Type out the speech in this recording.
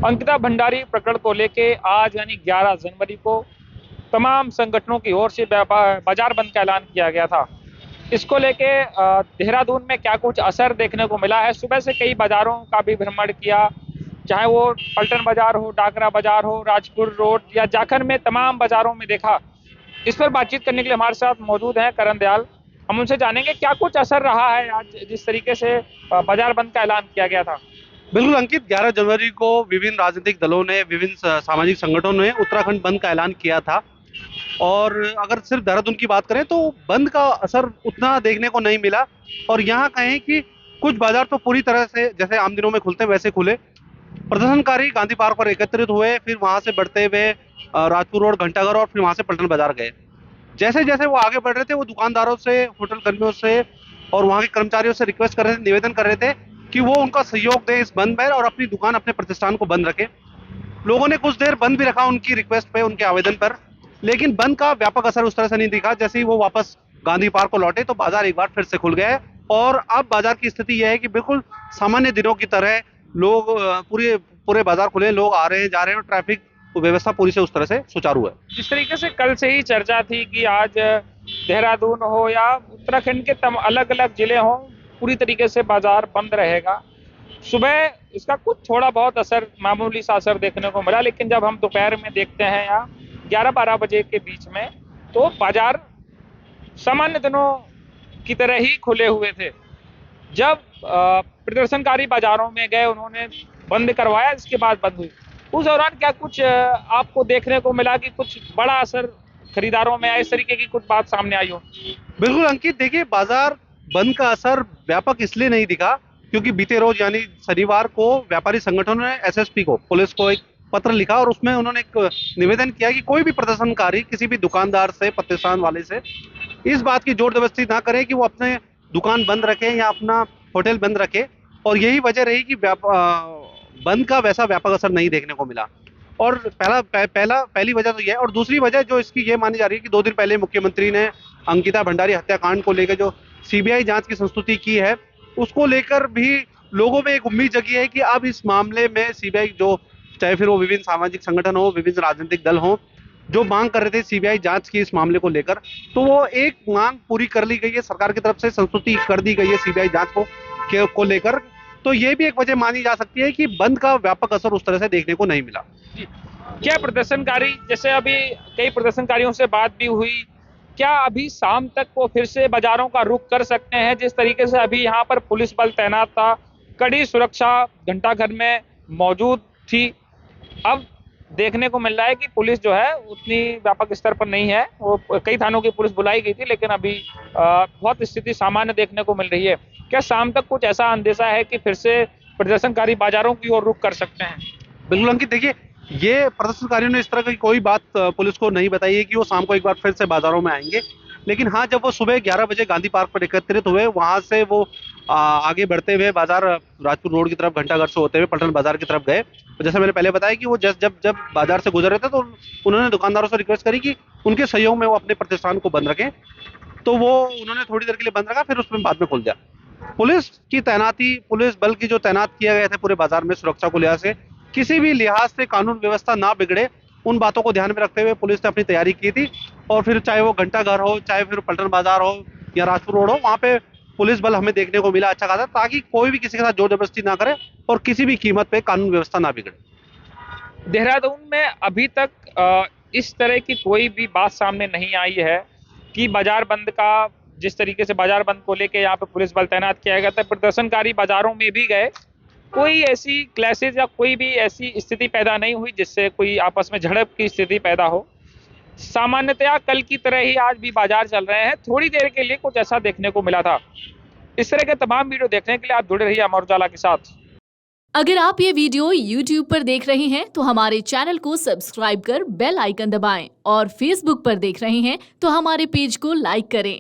अंकिता भंडारी प्रकरण को लेके आज यानी 11 जनवरी को तमाम संगठनों की ओर से बाजार बंद का ऐलान किया गया था। इसको लेके देहरादून में क्या कुछ असर देखने को मिला है। सुबह से कई बाजारों का भी भ्रमण किया, चाहे वो पलटन बाजार हो, डाकरा बाजार हो, राजपुर रोड या जाखर में तमाम बाजारों में देखा। इस पर बातचीत करने के लिए हमारे साथ मौजूद हैं करण दयाल। हम उनसे जानेंगे क्या कुछ असर रहा है आज जिस तरीके से बाजार बंद का ऐलान किया गया था। बिल्कुल अंकित, 11 जनवरी को विभिन्न राजनीतिक दलों ने, विभिन्न सामाजिक संगठनों ने उत्तराखंड बंद का ऐलान किया था। और अगर सिर्फ देहरादून की बात करें तो बंद का असर उतना देखने को नहीं मिला। और यहाँ कहें कि कुछ बाजार तो पूरी तरह से जैसे आम दिनों में खुलते वैसे खुले। प्रदर्शनकारी गांधी पार्क पर एकत्रित हुए, फिर वहां से बढ़ते हुए राजपुर रोड, घंटाघर और फिर वहां से पलटन बाजार गए। जैसे जैसे वो आगे बढ़ रहे थे, वो दुकानदारों से, होटल कर्मियों से और वहां के कर्मचारियों से रिक्वेस्ट कर रहे थे, निवेदन कर रहे थे कि वो उनका सहयोग दें इस बंद में और अपनी दुकान, अपने प्रतिष्ठान को बंद रखें। लोगों ने कुछ देर बंद भी रखा उनकी रिक्वेस्ट पे, उनके आवेदन पर, लेकिन बंद का व्यापक असर उस तरह से नहीं दिखा। जैसे ही वो वापस गांधी पार्क को लौटे तो बाजार एक बार फिर से खुल गए और अब बाजार की स्थिति यह है कि बिल्कुल सामान्य दिनों की तरह लोग पूरे पूरे बाजार खुले, लोग आ रहे हैं, जा रहे हैं और ट्रैफिक व्यवस्था पूरी से उस तरह से सुचारू है। जिस तरीके से कल से ही चर्चा थी कि आज देहरादून हो या उत्तराखंड के अलग अलग जिले हो, पूरी तरीके से बाजार बंद रहेगा। सुबह इसका कुछ थोड़ा बहुत असर, मामूली सा असर देखने को मिला, लेकिन जब हम दोपहर में देखते हैं या 11-12 बजे के बीच में तो बाजार सामान्य दिनों की तरह ही खुले हुए थे। जब प्रदर्शनकारी बाजारों में गए, उन्होंने बंद करवाया, इसके बाद बंद हुई। उस दौरान क्या कुछ आपको देखने को मिला कि कुछ बड़ा असर खरीदारों में इस तरीके की कुछ बात सामने आई हो? बिल्कुल अंकित, देखिए बाजार बंद का असर व्यापक इसलिए नहीं दिखा क्योंकि बीते रोज यानी शनिवार को व्यापारी संगठनों ने एसएसपी को, पुलिस को एक पत्र लिखा और उसमें उन्होंने एक निवेदन किया कि कोई भी प्रदर्शनकारी किसी भी दुकानदार से, प्रतिष्ठान वाले से इस बात की जोर जबरदस्ती ना करे कि वो अपने दुकान बंद रखे या अपना होटल बंद रखे। और यही वजह रही कि बंद का वैसा व्यापक असर नहीं देखने को मिला। और पहली वजह तो यह है। और दूसरी वजह जो इसकी ये मानी जा रही है कि 2 दिन पहले मुख्यमंत्री ने अंकिता भंडारी हत्याकांड को लेकर जो सीबीआई जांच की संस्तुति की है, उसको लेकर भी लोगों में एक उम्मीद जगी है कि अब इस मामले में सीबीआई, जो चाहे फिर वो विभिन्न सामाजिक संगठन हो, विभिन्न राजनीतिक दल हो, जो मांग कर रहे थे सीबीआई जांच की इस मामले को लेकर, तो वो एक मांग पूरी कर ली गई है। सरकार की तरफ से संस्तुति कर दी गई है सीबीआई जांच को लेकर। तो ये भी एक वजह मानी जा सकती है कि बंद का व्यापक असर उस तरह से देखने को नहीं मिला। क्या प्रदर्शनकारी, जैसे अभी कई प्रदर्शनकारियों से बात भी हुई, क्या अभी शाम तक वो फिर से बाजारों का रुख कर सकते हैं? जिस तरीके से अभी यहाँ पर पुलिस बल तैनात था, कड़ी सुरक्षा घंटाघर में मौजूद थी, अब देखने को मिल रहा है कि पुलिस जो है उतनी व्यापक स्तर पर नहीं है। वो कई थानों की पुलिस बुलाई गई थी, लेकिन अभी बहुत स्थिति सामान्य देखने को मिल रही है। क्या शाम तक कुछ ऐसा अंदेशा है कि फिर से प्रदर्शनकारी बाजारों की ओर रुख कर सकते हैं? बिल्कुल अंकित, देखिए ये प्रदर्शनकारियों ने इस तरह की कोई बात पुलिस को नहीं बताई है कि वो शाम को एक बार फिर से बाजारों में आएंगे। लेकिन हाँ, जब वो सुबह 11 बजे गांधी पार्क पर एकत्रित हुए, वहां से वो आगे बढ़ते हुए बाजार राजपुर रोड की तरफ, घंटाघर से होते हुए पलटन बाजार की तरफ गए। तो जैसे मैंने पहले बताया कि वो जब बाजार से गुजर रहे थे तो उन्होंने दुकानदारों से रिक्वेस्ट करी कि उनके सहयोग में वो अपने प्रतिष्ठान को बंद रखें। तो वो उन्होंने थोड़ी देर के लिए बंद रखा, फिर उसमें बाद में खुल दिया। पुलिस की तैनाती, पुलिस बल की जो तैनात किया गया था पूरे बाजार में सुरक्षा को लिहाज से, किसी भी लिहाज से कानून व्यवस्था ना बिगड़े, उन बातों को ध्यान में रखते हुए पुलिस ने अपनी तैयारी की थी। और फिर चाहे वो घंटाघर हो, चाहे फिर पलटन बाजार हो या राजपुर रोड हो, वहां पे पुलिस बल हमें देखने को मिला अच्छा खासा, ताकि कोई भी किसी के साथ जोर जबरदस्ती ना करे और किसी भी कीमत पे कानून व्यवस्था ना बिगड़े। देहरादून में अभी तक इस तरह की कोई भी बात सामने नहीं आई है कि बाजार बंद का, जिस तरीके से बाजार बंद को लेके यहाँ पे पुलिस बल तैनात किया गया था, प्रदर्शनकारी बाजारों में भी गए, कोई ऐसी क्लैशेज या कोई भी ऐसी स्थिति पैदा नहीं हुई जिससे कोई आपस में झड़प की स्थिति पैदा हो। सामान्यतया कल की तरह ही आज भी बाजार चल रहे हैं। थोड़ी देर के लिए कुछ ऐसा देखने को मिला था। इस तरह के तमाम वीडियो देखने के लिए आप जुड़े रहिए अमर उजाला के साथ। अगर आप ये वीडियो YouTube पर देख रहे हैं तो हमारे चैनल को सब्सक्राइब कर बेल आइकन दबाएं और Facebook पर देख रहे हैं तो हमारे पेज को लाइक करें।